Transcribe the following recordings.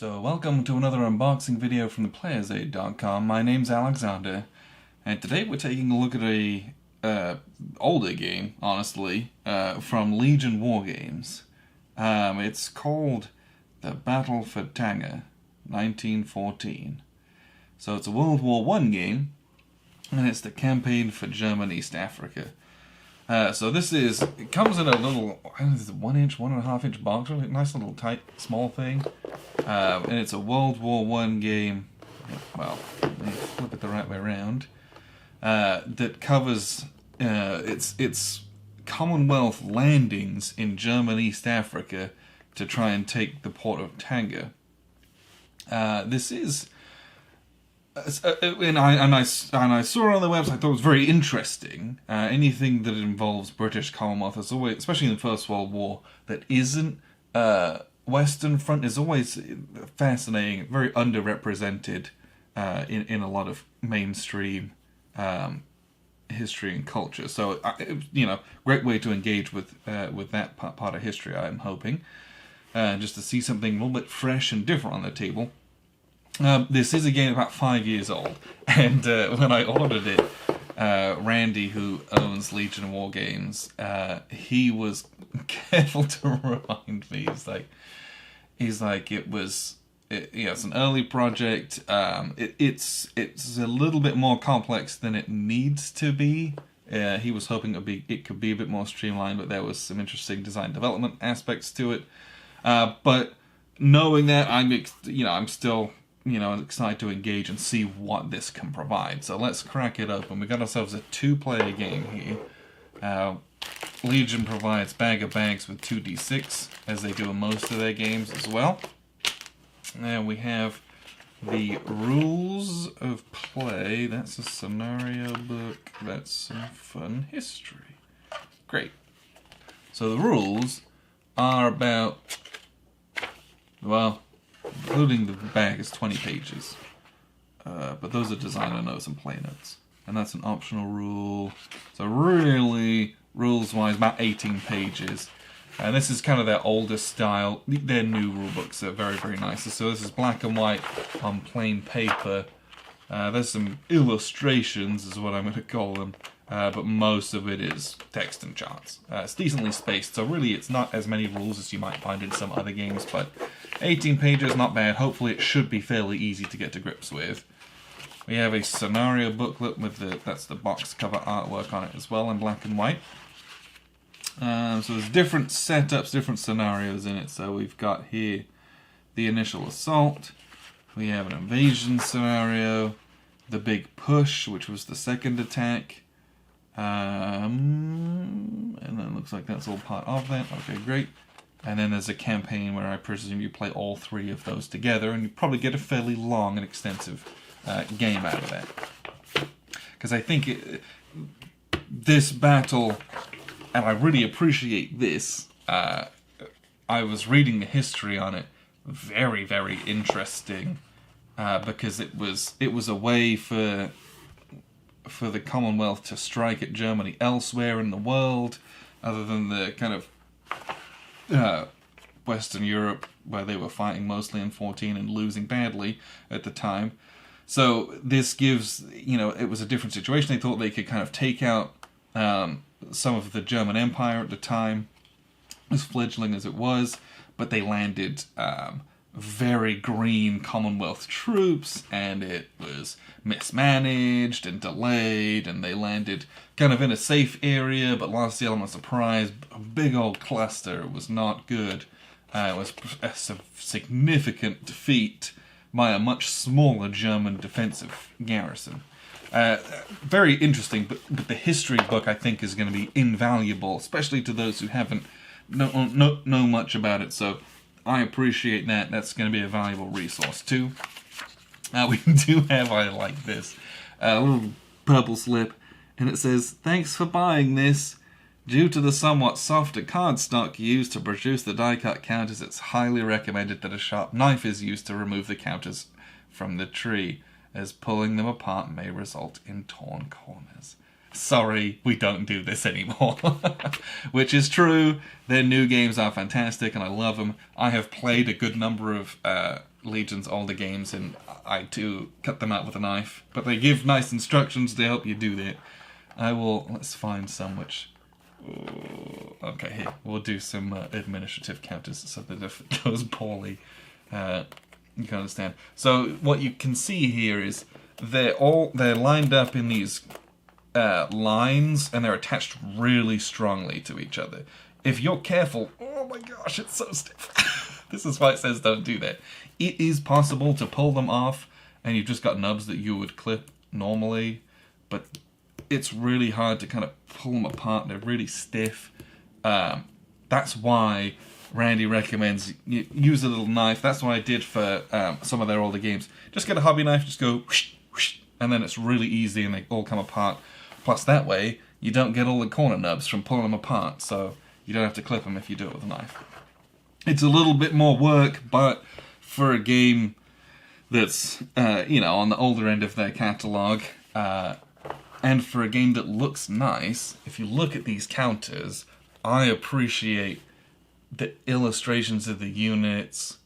So welcome to another unboxing video from theplayersaid.com. My name's Alexander, and today we're taking a look at a older game, honestly, from Legion Wargames. It's called The Battle for Tanga, 1914. So it's a World War I game, and it's the campaign for German East Africa. It comes in a little, 1 inch, 1.5 inch box, really nice little tight, small thing. And it's a World War I game, well, let me flip it the right way around, that covers its Commonwealth landings in German East Africa to try and take the port of Tanga. And I saw it on the website. I thought it was very interesting. Anything that involves British Commonwealth is always, especially in the First World War, that isn't Western Front is always fascinating, very underrepresented in a lot of mainstream history and culture. So, great way to engage with that part of history. I'm hoping just to see something a little bit fresh and different on the table. This is a game about 5 years old, and when I ordered it, Randy, who owns Legion Wargames, he was careful to remind me. He's like, it's an early project. It's a little bit more complex than it needs to be. He was hoping it could be a bit more streamlined, but there was some interesting design development aspects to it. But knowing that, I'm still excited to engage and see what this can provide. So let's crack it open. We got ourselves a 2-player game here. Legion provides bag of bags with 2d6, as they do in most of their games as well. And we have the rules of play. That's a scenario book. That's some fun history. Great. So the rules are about, well, including the bag is 20 pages. But those are designer notes and play notes. And that's an optional rule. So really, rules-wise, about 18 pages. And this is kind of their older style. Their new rule books are very, very nice. So this is black and white on plain paper. There's some illustrations, is what I'm going to call them. But most of it is text and charts. It's decently spaced, so really it's not as many rules as you might find in some other games, but 18 pages, not bad. Hopefully it should be fairly easy to get to grips with. We have a scenario booklet with that's the box cover artwork on it as well in black and white. So there's different setups, different scenarios in it. So we've got here the initial assault. We have an invasion scenario, the big push, which was the second attack. And then it looks like that's all part of that. Okay, great. And then there's a campaign where I presume you play all three of those together, and you probably get a fairly long and extensive game out of that. Because I think this battle, and I really appreciate this, I was reading the history on it, very, very interesting, because it was a way for the Commonwealth to strike at Germany elsewhere in the world, other than the kind of Western Europe, where they were fighting mostly in 14 and losing badly at the time. So this gives, it was a different situation. They thought they could kind of take out some of the German Empire at the time, as fledgling as it was, but they landed very green Commonwealth troops, and it was mismanaged and delayed, and they landed kind of in a safe area, but lost the element of surprise. A big old cluster. It was not good. It was a significant defeat by a much smaller German defensive garrison. Very interesting, but the history book, I think, is going to be invaluable, especially to those who haven't know much about it. So I appreciate that. That's going to be a valuable resource too. We do have, I like this, a little purple slip, and it says, "Thanks for buying this. Due to the somewhat softer cardstock used to produce the die-cut counters, it's highly recommended that a sharp knife is used to remove the counters from the tree, as pulling them apart may result in torn corners." Sorry, we don't do this anymore. Which is true. Their new games are fantastic and I love them. I have played a good number of Legion's older games, and I too cut them out with a knife. But they give nice instructions to help you do that. Let's find some which... Okay, here, we'll do some administrative counters so that if it goes poorly, you can understand. So what you can see here is they're lined up in these lines, and they're attached really strongly to each other. If you're careful, oh my gosh, it's so stiff. This is why it says don't do that. It is possible to pull them off, and you've just got nubs that you would clip normally, but it's really hard to kind of pull them apart. They're really stiff. That's why Randy recommends you use a little knife. That's what I did for some of their older games. Just get a hobby knife, just go whoosh, whoosh, and then it's really easy and they all come apart. Plus that way, you don't get all the corner nubs from pulling them apart, so you don't have to clip them if you do it with a knife. It's a little bit more work, but for a game that's, on the older end of their catalogue, and for a game that looks nice, if you look at these counters, I appreciate the illustrations of the units.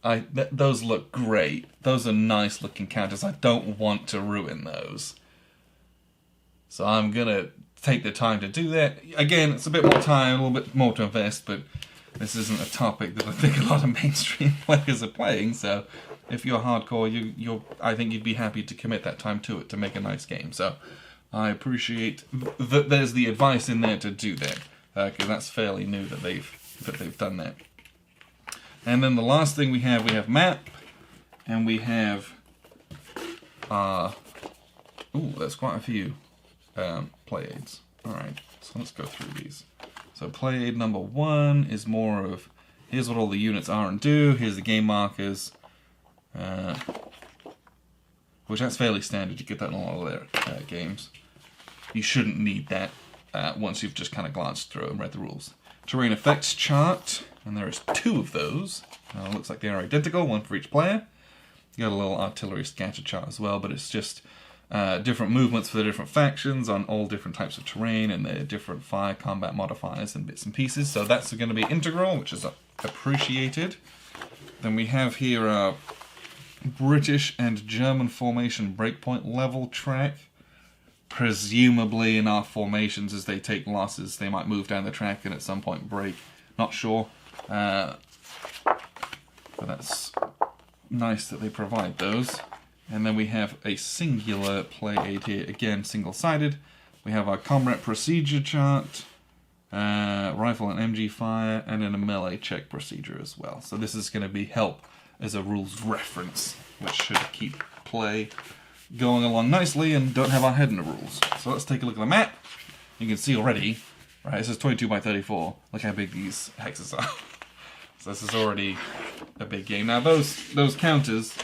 Those look great. Those are nice looking counters. I don't want to ruin those. So I'm going to take the time to do that. Again, it's a bit more time, a little bit more to invest, but this isn't a topic that I think a lot of mainstream players are playing, so if you're hardcore, I think you'd be happy to commit that time to it to make a nice game. So I appreciate that there's the advice in there to do that, because that's fairly new that they've done that. And then the last thing we have map, and we have there's quite a few play aids. Alright, so let's go through these. So play aid number 1 is more of, here's what all the units are and do, here's the game markers, which that's fairly standard. You get that in a lot of their games. You shouldn't need that once you've just kind of glanced through and read the rules. Terrain effects chart, and there is 2 of those. Looks like they are identical, one for each player. You got a little artillery scatter chart as well, but it's just different movements for the different factions on all different types of terrain and their different fire combat modifiers and bits and pieces. So that's going to be integral, which is appreciated. Then we have here a British and German formation breakpoint level track. Presumably in our formations, as they take losses, they might move down the track and at some point break. Not sure. But that's nice that they provide those. And then we have a singular play aid here, again single-sided. We have our combat procedure chart, rifle and MG fire, and then a melee check procedure as well. So this is going to be help as a rules reference, which should keep play going along nicely and don't have our head in the rules. So let's take a look at the map. You can see already, right, this is 22 by 34. Look how big these hexes are. So this is already a big game. Now those counters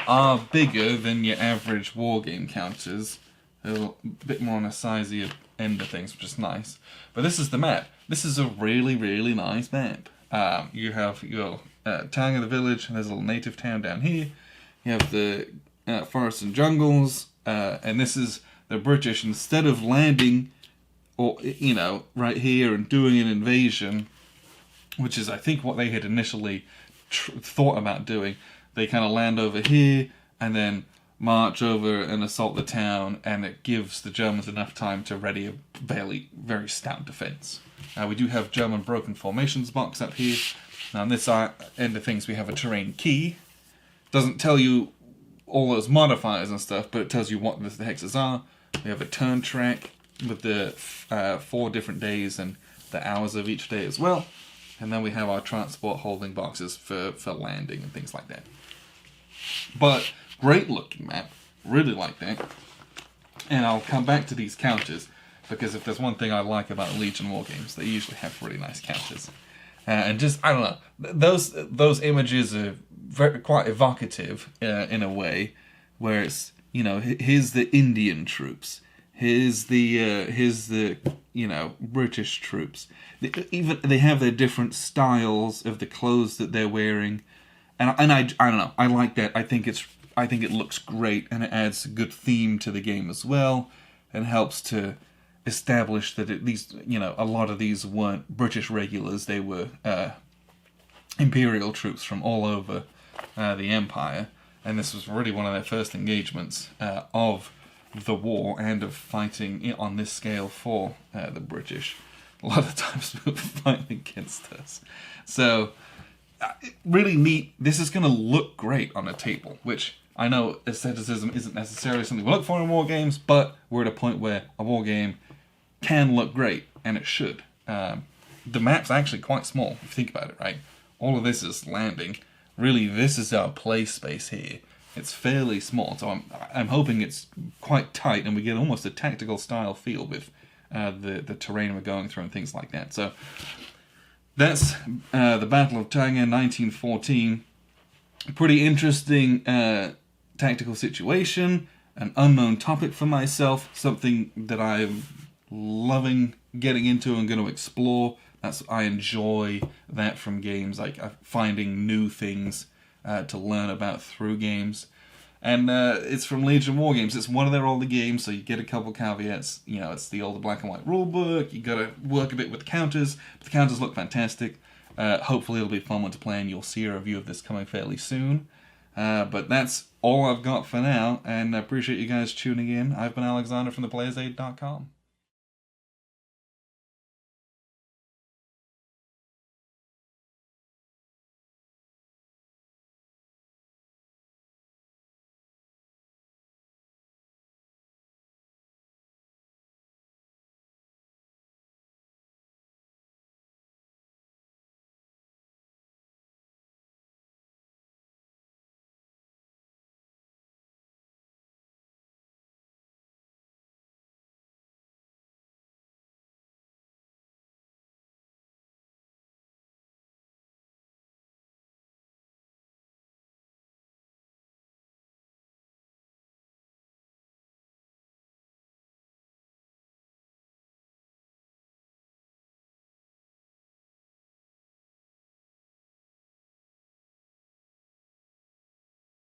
are bigger than your average wargame counters. They're a bit more on the sizey end of things, which is nice. But this is the map. This is a really, really nice map. You have your Tanga, the village, and there's a little native town down here. You have the forests and jungles, and this is the British, instead of landing, or right here and doing an invasion, which is I think what they had initially thought about doing. They kind of land over here and then march over and assault the town, and it gives the Germans enough time to ready a very, very stout defense. We do have German broken formations box up here. Now on this end of things we have a terrain key. Doesn't tell you all those modifiers and stuff, but it tells you what the hexes are. We have a turn track with the 4 different days and the hours of each day as well. And then we have our transport holding boxes for landing and things like that. But great looking map, really like that. And I'll come back to these counters, because if there's one thing I like about Legion Wargames, they usually have really nice counters. And just, I don't know, those images are quite evocative in a way, where it's, here's the Indian troops, here's the British troops. They have their different styles of the clothes that they're wearing, and I don't know, I like that. I think it looks great, and it adds a good theme to the game as well, and helps to establish that a lot of these weren't British regulars. They were Imperial troops from all over the Empire, and this was really one of their first engagements of the war and of fighting on this scale for the British. A lot of times we were fighting against us. So, really neat. This is going to look great on a table, which I know aestheticism isn't necessarily something we look for in war games, but we're at a point where a war game can look great, and it should. The map's actually quite small, if you think about it, right? All of this is landing. Really, this is our play space here. It's fairly small, so I'm hoping it's quite tight, and we get almost a tactical style feel with the terrain we're going through and things like that. So that's the Battle of Tanga, 1914. Pretty interesting tactical situation, an unknown topic for myself, something that I'm loving getting into and going to explore. I enjoy that from games, like finding new things to learn about through games. And it's from Legion Wargames. It's one of their older games, so you get a couple caveats. You know, it's the older black and white rulebook. You got to work a bit with the counters, but the counters look fantastic. Hopefully it'll be a fun one to play, and you'll see a review of this coming fairly soon. But that's all I've got for now, and I appreciate you guys tuning in. I've been Alexander from theplayersaid.com.